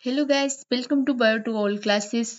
Hello guys, welcome to bio two all classes.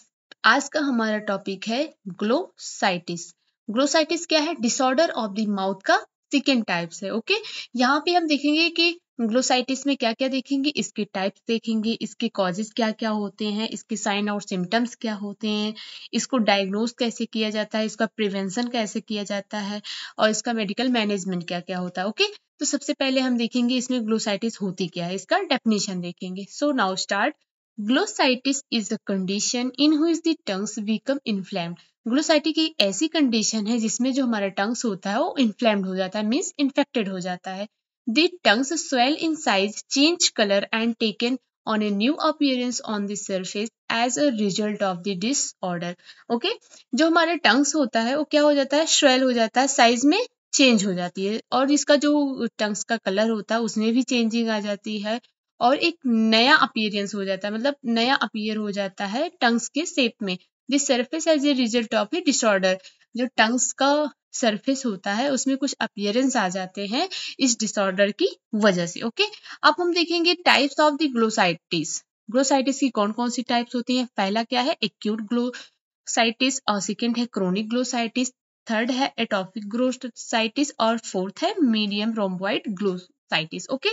आज का हमारा टॉपिक है ग्लोसाइटिस। ग्लोसाइटिस क्या है? डिसऑर्डर ऑफ द माउथ का सेकेंड टाइप्स है। ओके, यहाँ पे हम देखेंगे कि ग्लोसाइटिस में क्या क्या देखेंगे, इसके टाइप्स देखेंगे, इसके कॉजेज क्या क्या होते हैं, इसके साइन और सिम्टम्स क्या होते हैं, इसको डायग्नोज कैसे किया जाता है, इसका प्रिवेंशन कैसे किया जाता है और इसका मेडिकल मैनेजमेंट क्या क्या होता है। ओके, तो सबसे पहले हम देखेंगे इसमें ग्लोसाइटिस होती क्या है, इसका डेफिनेशन देखेंगे। So now start. Glossitis is a condition in which the tongues become inflamed. Glossitis की ऐसी कंडीशन है जिसमें जो हमारा टंग्स होता है वो इन्फ्लेम्ड हो जाता है, मीन्स इन्फेक्टेड हो जाता है। The tongues swell in size, change colour and taken on a new appearance on the surface as a result of the disorder. Okay, जो हमारा टंग्स होता है वो क्या हो जाता है, स्वेल हो जाता है, साइज में चेंज हो जाती है और इसका जो टंग्स का कलर होता है उसमें भी चेंजिंग आ जाती है और एक नया अपीयरेंस हो जाता है, मतलब नया अपीयर हो जाता है टंग्स के शेप में। This surface as a result of a disorder. जो टंग्स का सरफेस होता है उसमें कुछ अपीयरेंस आ जाते हैं इस डिसऑर्डर की वजह से। ओके, अब हम देखेंगे types of the glossitis. Glossitis की कौन कौन सी टाइप्स होती हैं? पहला क्या है, एक्यूट ग्लोसाइटिस, और सेकंड है क्रोनिक ग्लोसाइटिस, थर्ड है एटॉपिक ग्लोसाइटिस और फोर्थ है medium rhomboid glossitis. Okay,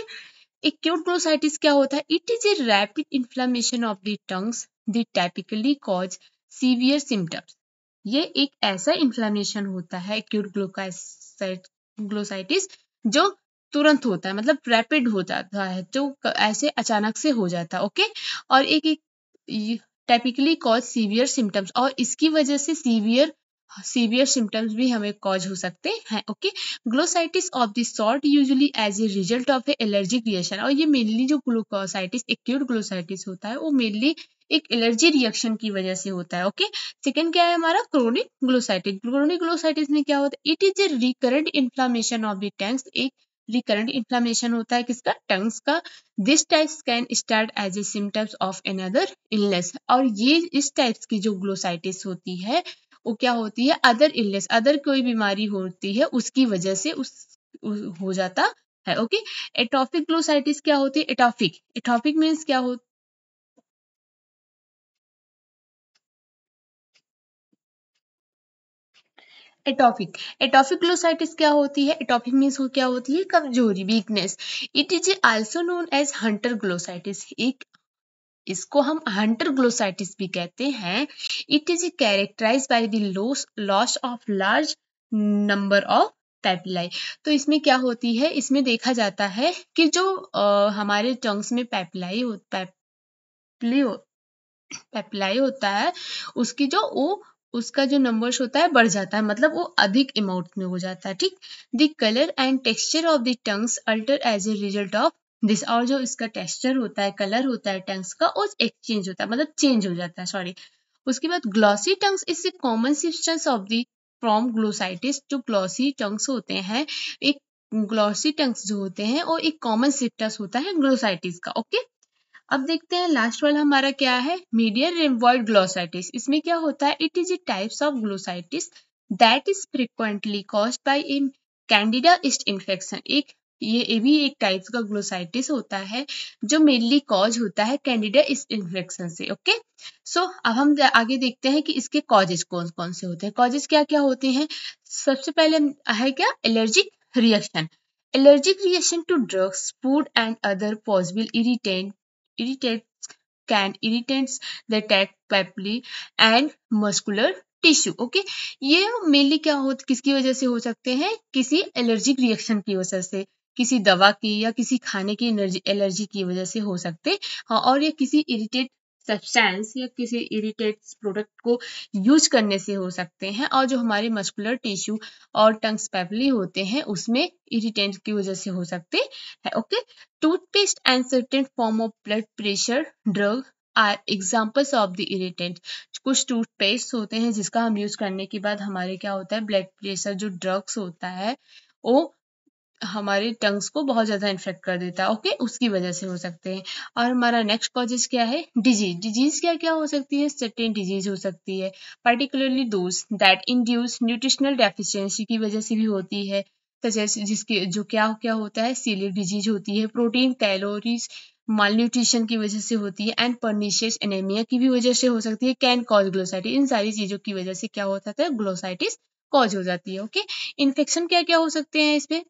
acute glossitis क्या होता है? It is a rapid inflammation of the tongues the typically cause severe symptoms. ये एक ऐसा इन्फ्लेमेशन होता है एक्यूट ग्लोसाइटिस जो तुरंत होता है, मतलब रैपिड हो जाता है, जो ऐसे अचानक से हो जाता है। ओके, और एक टाइपिकली कॉज सीवियर सिम्टम्स, और इसकी वजह से सीवियर सिम्टम्स भी हमें कॉज हो सकते हैं। Okay, glossitis of the sort usually as a result of a allergic reaction, और ये मेनली जो ग्लूकोसाइटिस एक्यूट ग्लोसाइटिस होता है वो मेनली एक एलर्जी रिएक्शन की वजह से होता है। ओके, सेकंड क्या है हमारा, क्रोनिक ग्लोसाइटिस। क्रोनिक ग्लोसाइटिस में क्या होता है? It is a recurrent inflammation of the tongues. एक रिकरेंट इन्फ्लामेशन होता है किसका? टंग्स का। This types can start as a symptoms of another illness, और ये इस टाइप्स की जो ग्लोसाइटिस होती है वो क्या होती है? अदर इलनेस, अदर कोई बीमारी होती है उसकी वजह से हो जाता है। ओके, एटॉपिक ग्लोसाइटिस क्या होती है? एटॉपिक, एटॉपिक मीन्स क्या होता एटॉपिक, एटॉपिक ग्लोसाइटिस क्या होती है? एटॉपिक मीन्स क्या होती है? कमजोरी, weakness. It is also known as Hunter glossitis. एक इसको हम हंटर ग्लोसाइटिस भी कहते हैं। It is characterize by the loss of large number of papillae. तो इसमें क्या होती है, इसमें देखा जाता है कि जो हमारे टंग्स में पैपिलाई होता है उसकी जो वो उसका जो नंबर्स होता है बढ़ जाता है, मतलब वो अधिक अमाउंट में हो जाता है। ठीक, the colour and texture of the tongues alter as a result of this, और जो इसका टेक्सचर होता है, कलर होता है टंग्स का, वो एक्सचेंज होता है, मतलब चेंज हो जाता है, सॉरी। उसके बाद glossy tongues is a common systems of the from glossitis. जो ग्लॉसी टंग्स होते हैं, एक ग्लॉसी टंग्स जो होते हैं वो एक कॉमन सिस्टम्स होता है ग्लोसाइटिस का। ओके, अब देखते हैं लास्ट वाला हमारा क्या है, मीडियम रिम्बॉइड ग्लोसाइटिस। इसमें क्या होता है? It is A types of glossitis that is frequently caused by A Candida east infection. ये भी एक टाइप्स का ग्लोसाइटिस होता है जो मेनली कॉज होता है कैंडिडा ईस्ट इन्फेक्शन से। ओके, सो अब हम आगे देखते हैं कि इसके कॉजेज कौन कौन से होते हैं। कॉजेज क्या क्या होते हैं? सबसे पहले है क्या, allergic reaction. Allergic reaction to drugs, food and other possible irritates can irritants the papillary and muscular tissue. Okay, ये मेनली क्या हो, किसकी वजह से हो सकते हैं? किसी एलर्जिक रिएक्शन की वजह से, किसी दवा की या किसी खाने की एलर्जी की वजह से हो सकते। हाँ, और ये किसी इरिटेट सब्सटेंस या किसी इरिटेट प्रोडक्ट को यूज करने से हो सकते हैं, और जो हमारे मस्कुलर टिश्यू और टंग्स पैपिली होते हैं उसमें इरिटेंट की वजह से हो सकते हैं। Okay, toothpaste and certain form of blood pressure drug are examples of the irritant। कुछ टूथपेस्ट होते हैं जिसका हम यूज करने के बाद हमारे क्या होता है, ब्लड प्रेशर जो ड्रग्स होता है वो हमारे टंग्स को बहुत ज्यादा इन्फेक्ट कर देता है। ओके, उसकी वजह से हो सकते हैं। और हमारा नेक्स्ट कॉजेज क्या है? डिजीज। डिजीज क्या क्या हो सकती है? सर्टेन डिजीज हो सकती है, particularly those that induce nutritional deficiency की वजह से भी होती है, जिसके जो क्या क्या होता है, सीलियक डिजीज होती है, प्रोटीन कैलोरीज मालन्यूट्रिशन की वजह से होती है, एंड पर्निशियस एनीमिया की भी वजह से हो सकती है, कैन कॉज ग्लोसाइटिस। इन सारी चीजों की वजह से क्या होता है, ग्लोसाइटिस कॉज हो जाती है। ओके, इन्फेक्शन क्या क्या हो सकते हैं इसमें,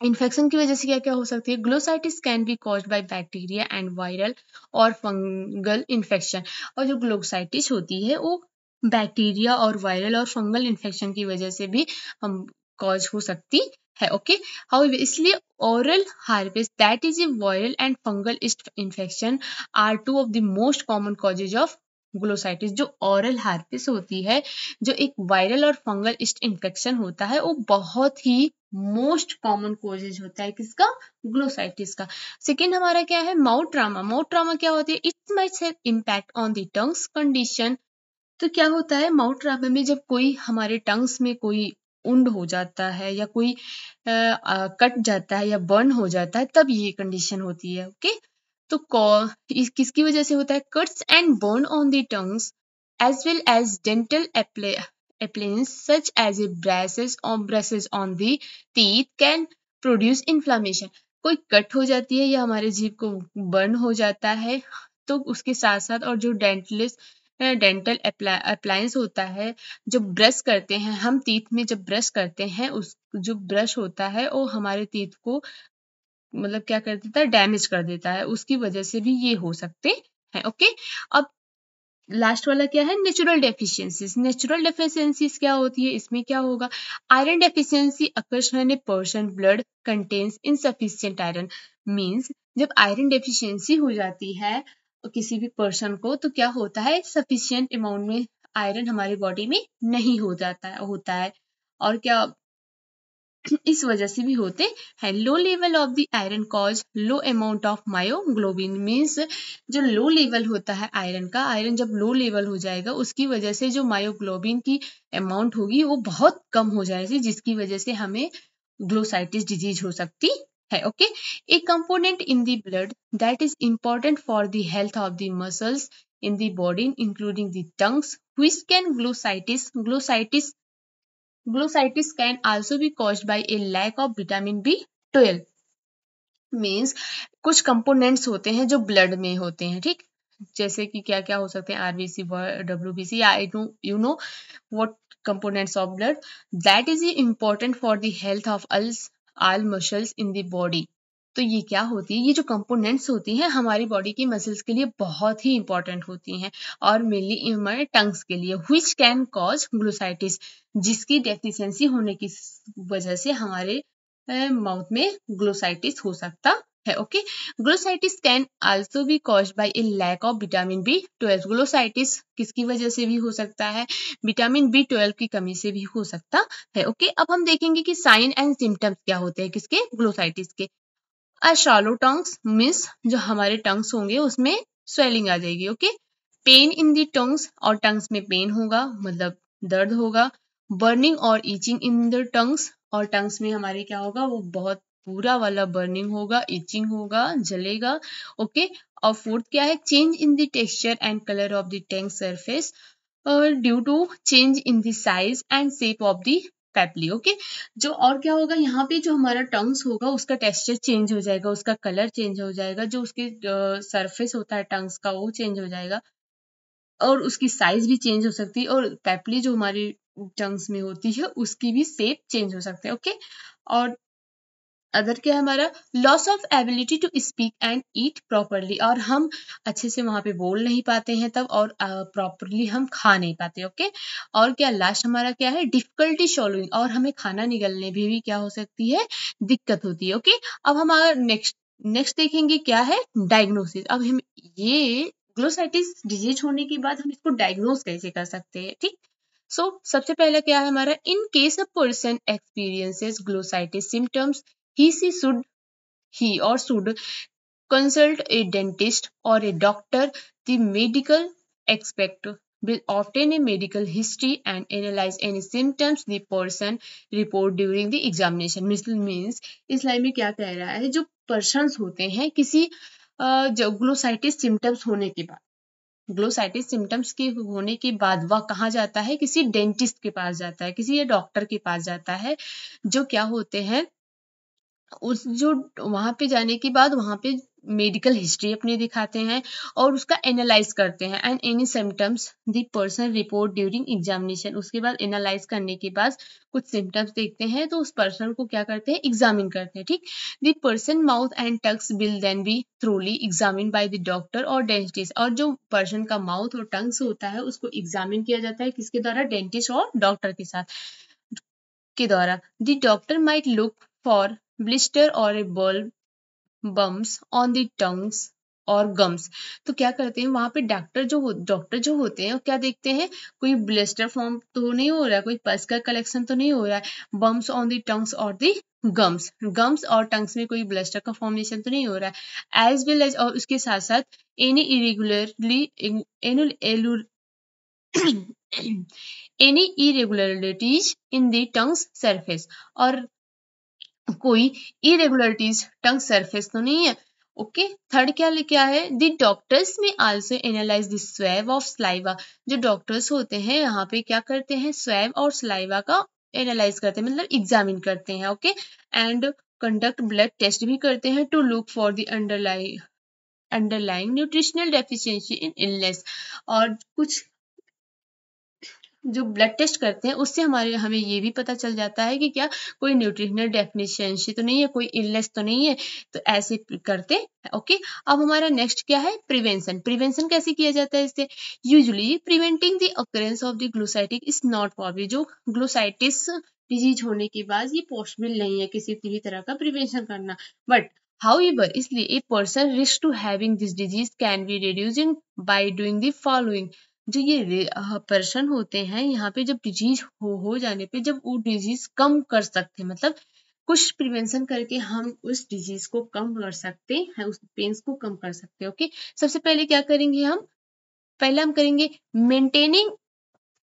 इन्फेक्शन की वजह से क्या क्या हो सकती है, glossitis can be caused by bacteria and viral और फंगल इन्फेक्शन। और जो ग्लोसाइटिस होती है वो बैक्टीरिया और वायरल और फंगल इन्फेक्शन की वजह से भी हम कॉज हो सकती है। ओके, हाउ इसलिए oral herpes that is a viral and fungal infection are two of the most common causes of glossitis. जो ओरल हार्पिस होती है, जो एक वायरल और फंगल इन्फेक्शन होता है, वो बहुत ही मोस्ट कॉमन कॉजेज होता है किसका, ग्लोसाइटिस का। सेकेंड हमारा क्या है, माउथ ट्रामा। माउथ ट्रामा क्या होती है, it might have impact on the tongues condition. तो क्या होता है माउथ ट्रामा में, जब कोई हमारे टंग्स में कोई उंड हो जाता है या कोई कट जाता है या बर्न हो जाता है, तब ये कंडीशन होती है। ओके, तो किसकी वजह से होता है, cuts and burn on the tongues as well as dental appliances such as brushes on the teeth can produce inflammation। कोई कट हो जाती है या हमारे जीभ को बर्न हो जाता है, तो उसके साथ साथ और जो डेंटल अप्लायंस होता है, जो ब्रश करते हैं हम टीथ में, जब ब्रश करते हैं उस जो ब्रश होता है वो हमारे टीथ को मतलब क्या कर देता है, डैमेज कर देता है, उसकी वजह से भी ये हो सकते हैं। ओके, अब लास्ट वाला क्या है, नेचुरल डेफिशिएंसीज। नेचुरल डेफिशिएंसीज क्या होती है, इसमें क्या होगा, iron deficiency occurs when a person blood contains insufficient iron. Means जब आयरन डेफिशिएंसी हो जाती है किसी भी पर्सन को, तो क्या होता है, सफिशिएंट अमाउंट में आयरन हमारी बॉडी में नहीं होता है। और क्या इस वजह से भी होते हैं। Low level of the iron cause low amount of myoglobin. Means जो लो लेवल होता है आयरन का, आयरन जब लो लेवल हो जाएगा उसकी वजह से जो मायोग्लोबिन की अमाउंट होगी वो बहुत कम हो जाएगी, जिसकी वजह से हमें ग्लोसाइटिस डिजीज हो सकती है। Okay, A component in the blood that is important for the health of the muscles in the body including the tongues which can Glossitis can also be caused by a lack of vitamin B12। Means कुछ components होते हैं जो blood में होते हैं, ठीक, जैसे कि क्या क्या हो सकते हैं, RBC, WBC, I know you know what components of blood that is important for the health of all muscles in the body. तो ये क्या होती है, ये जो कंपोनेंट्स होती हैं हमारी बॉडी की मसल्स के लिए बहुत ही इंपॉर्टेंट होती हैं, और मेनली हमारे टंग्स के लिए, व्हिच कैन कॉज ग्लोसाइटिस, जिसकी डेफिशिएंसी होने की वजह से हमारे माउथ में ग्लोसाइटिस हो सकता है। Okay, glossitis can also be caused by a lack of vitamin B12। ग्लोसाइटिस किसकी वजह से भी हो सकता है, विटामिन B12 की कमी से भी हो सकता है। ओके, अब हम देखेंगे कि साइन एंड सिम्टम्स क्या होते हैं किसके, ग्लोसाइटिस के। शैलो टंग्स मीन्स जो हमारे टंग्स होंगे उसमें स्वेलिंग आ जाएगी। Okay, pain in the tongues, और टंग्स में पेन होगा मतलब दर्द होगा। बर्निंग और ईचिंग इन द टंग्स, और टंग्स में हमारे क्या होगा, वो बहुत पूरा वाला बर्निंग होगा, इचिंग होगा, जलेगा। ओके, और फोर्थ क्या है, change in the texture and colour of the tongue surface due to change in the size and shape of the papillae. Okay, जो और क्या होगा, यहाँ पे जो हमारा टंग्स होगा उसका टेक्सचर चेंज हो जाएगा, उसका कलर चेंज हो जाएगा, जो उसके सरफेस होता है टंग्स का वो चेंज हो जाएगा, और उसकी साइज भी चेंज हो सकती है, और पैपली जो हमारी टंग्स में होती है उसकी भी शेप चेंज हो सकते हैं। ओके, और अदर क्या है हमारा, loss of ability to speak and eat properly, और हम अच्छे से वहां पे बोल नहीं पाते हैं तब, और प्रॉपरली हम खा नहीं पाते। ओके, और क्या लास्ट हमारा क्या है, डिफिकल्टी swallowing, और हमें खाना निगलने में भी क्या हो सकती है, दिक्कत होती है। ओके, अब हम नेक्स्ट देखेंगे क्या है, डायग्नोसिस। अब हम ये ग्लोसाइटिस डिजीज होने के बाद हम इसको डायग्नोस कैसे कर सकते हैं, ठीक। सबसे पहले क्या है हमारा, in case a person experiences glossitis symptoms he or should consult a dentist or a doctor. The medical expert will obtain a medical history and analyze any symptoms the person report during the examination। means इस line में क्या कह रहा है, जो persons होते हैं किसी जो ग्लोसाइटिस सिम्टम्स होने के बाद, ग्लोसाइटिस सिम्टम्स के होने के बाद वह कहाँ जाता है, किसी डेंटिस्ट के पास जाता है, किसी डॉक्टर के पास जाता है, जो क्या होते हैं उस जो वहाँ पे जाने के बाद वहाँ पे मेडिकल हिस्ट्री अपनी दिखाते हैं और उसका एनालाइज करते हैं and any symptoms the person report during examination. उसके बाद एनालाइज करने के बाद कुछ सिम्टम्स देखते हैं तो उस पर्सन को क्या करते हैं, एग्जामिन करते हैं, ठीक। The person mouth and tongues will then be thoroughly examine by the doctor और डेंटिस्ट। और जो पर्सन का माउथ और टंग्स होता है उसको एग्जामिन किया जाता है किसके द्वारा, डेंटिस्ट और डॉक्टर के साथ के द्वारा। The doctor might look for blister और a bulb bums on the tongues और गम्स। तो क्या करते हैं वहां पे डॉक्टर जो होते हैं वो क्या देखते हैं, कोई ब्लिस्टर फॉर्म तो नहीं हो रहा है, कोई पस का कलेक्शन तो नहीं हो रहा है, बम्स ऑन द टंग्स और द गम्स, गम्स और टंग्स में कोई ब्लिस्टर का फॉर्मेशन तो नहीं हो रहा है, एज वेल एज और उसके साथ साथ any irregularly any irregularities in the tongues surface. और कोई इरेगुलरिटीज टंग सरफेस तो नहीं है। ओके, थर्ड क्या लिखा है, द डॉक्टर्स में also analyse the swab of saliva. जो डॉक्टर्स होते हैं यहाँ पे क्या करते हैं, स्वैब और स्लाइवा का एनालाइज करते हैं, मतलब एग्जामिन करते हैं। Okay, and conduct blood test भी करते हैं to look for the underlying nutritional deficiency in illness. और कुछ जो ब्लड टेस्ट करते हैं उससे हमें ये भी पता चल जाता है कि क्या कोई न्यूट्रिशनल डेफिशिएंसी तो नहीं है, कोई इलनेस तो नहीं है, तो ऐसे करते हैं। ओके, अब हमारा नेक्स्ट क्या है, प्रिवेंशन। प्रिवेंशन कैसे किया जाता है इससे, usually preventing the occurrence of the glossitis is not possible. जो ग्लोसाइटिस डिजीज होने के बाद ये पॉसिबल नहीं है किसी भी तरह का प्रिवेंशन करना, बट however इसलिए a person risk to having this disease can be reducing by doing the following। जो ये पर्सन होते हैं यहाँ पे जब डिजीज हो जाने पे जब वो डिजीज कम कर सकते हैं, मतलब कुछ प्रिवेंशन करके हम उस डिजीज को कम कर सकते हैं, उस पेन्स को कम कर सकते हैं। ओके, सबसे पहले क्या करेंगे हम, पहले हम करेंगे मेंटेनिंग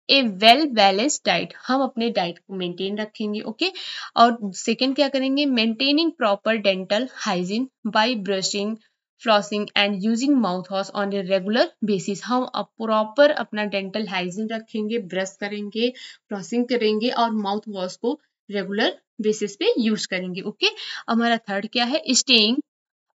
ए वेल बैलेंस्ड डाइट, हम अपने डाइट को मेंटेन रखेंगे। ओके, और सेकंड क्या करेंगे, maintaining proper dental hygiene by brushing flossing and using mouth wash on a regular basis. हम प्रॉपर अपना डेंटल हाइजीन रखेंगे, ब्रश करेंगे, फ्लॉसिंग करेंगे और माउथ वॉश को रेगुलर बेसिस पे यूज करेंगे। ओके, हमारा थर्ड क्या है, staying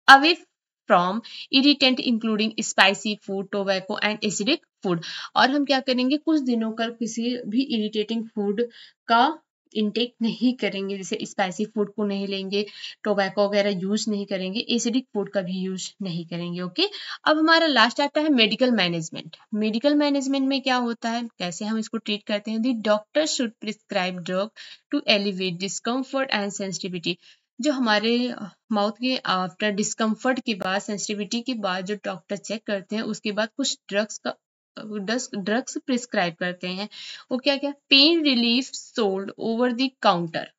away from irritant including spicy food, tobacco and acidic food. और हम क्या करेंगे, कुछ दिनों का किसी भी इरिटेटिंग फूड का इनटेक नहीं करेंगे, जैसे स्पाइसी फूड को नहीं लेंगे, टोबैको वगैरह यूज नहीं करेंगे, एसिडिक फूड का भी यूज नहीं करेंगे। ओके, अब हमारा लास्ट आता है मेडिकल मैनेजमेंट। मेडिकल मैनेजमेंट में क्या होता है, कैसे हम इसको ट्रीट करते हैं, the doctor should prescribe drug to alleviate discomfort and sensitivity. जो हमारे माउथ के आफ्टर डिस्कम्फर्ट के बाद, सेंसिटिविटी के बाद जो डॉक्टर चेक करते हैं उसके बाद कुछ ड्रग्स प्रिस्क्राइब करते हैं। वो क्या क्या, pain relief sold over the counter,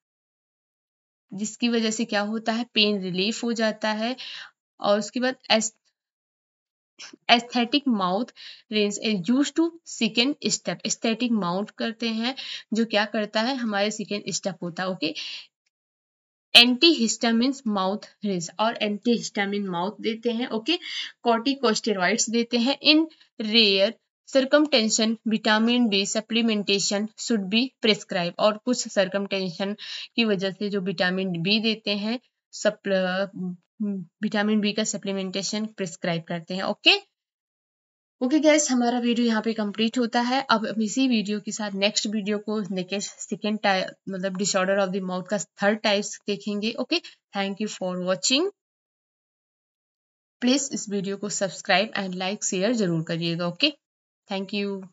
जिसकी वजह से क्या होता है, पेन रिलीफ हो जाता है। और उसके बाद aesthetic mouth range use to second step, aesthetic mouth करते हैं जो क्या करता है, हमारे सेकेंड स्टेप होता है। ओके, एंटीहिस्टामिन माउथ रिंस और एंटीहिस्टामिन माउथ देते हैं। ओके, कॉर्टिकोस्टेरॉइड्स देते हैं। In rare circumstance vitamin D supplementation should be prescribe. और कुछ सर्कमटेंशन की वजह से जो विटामिन बी देते हैं, विटामिन बी का सप्लीमेंटेशन प्रिस्क्राइब करते हैं। ओके ओके गैस, हमारा वीडियो यहाँ पे कंप्लीट होता है। अब हम इसी वीडियो के साथ नेक्स्ट वीडियो को सेकेंड टाइप, मतलब डिसऑर्डर ऑफ द माउथ का थर्ड टाइप्स देखेंगे। Okay, thank you for watching. Please इस वीडियो को सब्सक्राइब एंड लाइक शेयर जरूर करिएगा। Okay, thank you.